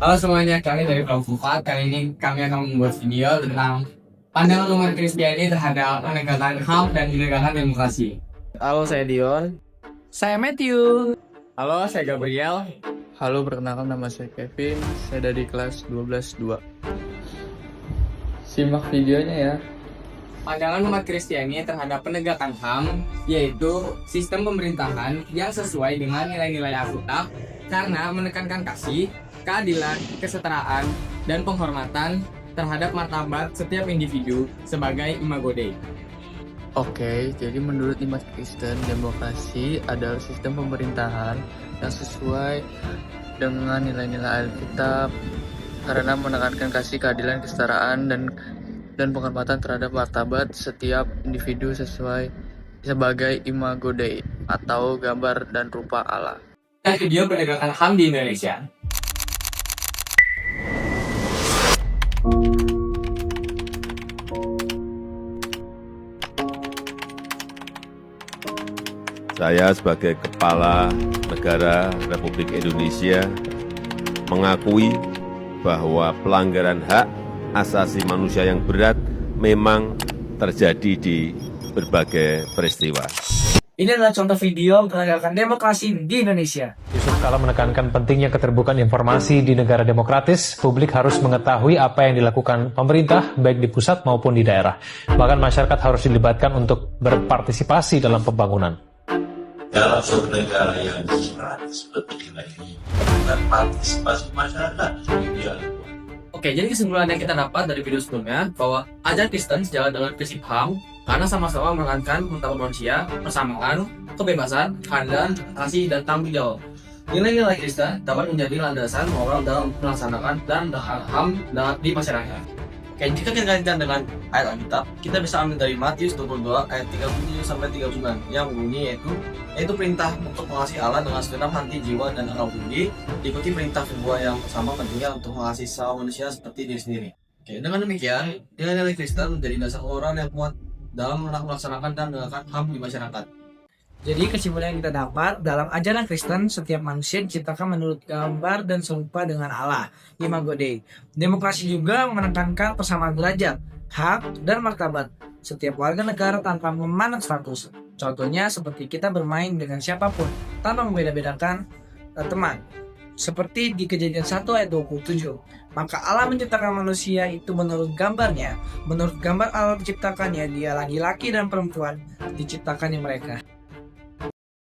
Halo semuanya, kami dari Kelompok 4. Kali ini kami akan membuat video tentang pandangan umat Kristiani terhadap penegakan HAM dan penegakan demokrasi. Halo, saya Dion. Saya Matthew. Halo, saya Gabriel. Halo, perkenalkan nama saya Kevin. Saya dari kelas 12-2. Simak videonya ya. Pandangan umat Kristiani terhadap penegakan HAM yaitu sistem pemerintahan yang sesuai dengan nilai-nilai Alkitab karena menekankan kasih, keadilan, kesetaraan, dan penghormatan terhadap martabat setiap individu sebagai imago Dei. Oke, jadi menurut umat Kristen, demokrasi adalah sistem pemerintahan yang sesuai dengan nilai-nilai Alkitab karena menekankan kasih, keadilan, kesetaraan, dan penghormatan terhadap martabat setiap individu sesuai sebagai imago Dei atau gambar dan rupa Allah. Dan video penegakan HAM di Indonesia. Saya sebagai Kepala Negara Republik Indonesia mengakui bahwa pelanggaran hak asasi manusia yang berat memang terjadi di berbagai peristiwa. Ini adalah contoh video penegakan demokrasi di Indonesia. Yusuf Kala menekankan pentingnya keterbukaan informasi di negara demokratis. Publik harus mengetahui apa yang dilakukan pemerintah, baik di pusat maupun di daerah. Bahkan masyarakat harus dilibatkan untuk berpartisipasi dalam pembangunan. Dalam suatu negara yang demokratis seperti kita ini, dan partisipasi masyarakat ideal. Oke, jadi kesimpulan yang kita dapat dari video sebelumnya bahwa ajaran Kristen sejalan dengan prinsip HAM karena sama-sama menekankan martabat manusia, persamaan, kebebasan, keadilan, kasih, dan tanggung jawab. Nilai-nilai Kristen dapat menjadi landasan moral dalam melaksanakan dan HAM di masyarakat. Oke, jika kita kaitkan dengan ayat Alkitab, kita bisa ambil dari Matius 22 ayat 37 sampai 39 yang bunyi yaitu perintah untuk mengasihi Allah dengan segenap hati, jiwa, dan akal budi, diikuti perintah kedua yang sama pentingnya untuk mengasihi sesama manusia seperti diri sendiri. Oke, dengan demikian, nilai-nilai Kristen menjadi dasar moral yang kuat dalam melaksanakan dan menegakkan HAM di masyarakat. Jadi kesimpulan yang kita dapat, dalam ajaran Kristen, setiap manusia diciptakan menurut gambar dan serupa dengan Allah, imago Dei. Demokrasi juga menekankan persamaan derajat, hak, dan martabat setiap warga negara tanpa memandang status. Contohnya seperti kita bermain dengan siapapun tanpa membeda-bedakan teman. Seperti di Kejadian 1 ayat 27. Maka Allah menciptakan manusia itu menurut gambarnya. Menurut gambar Allah diciptakannya, dia laki-laki dan perempuan diciptakannya mereka.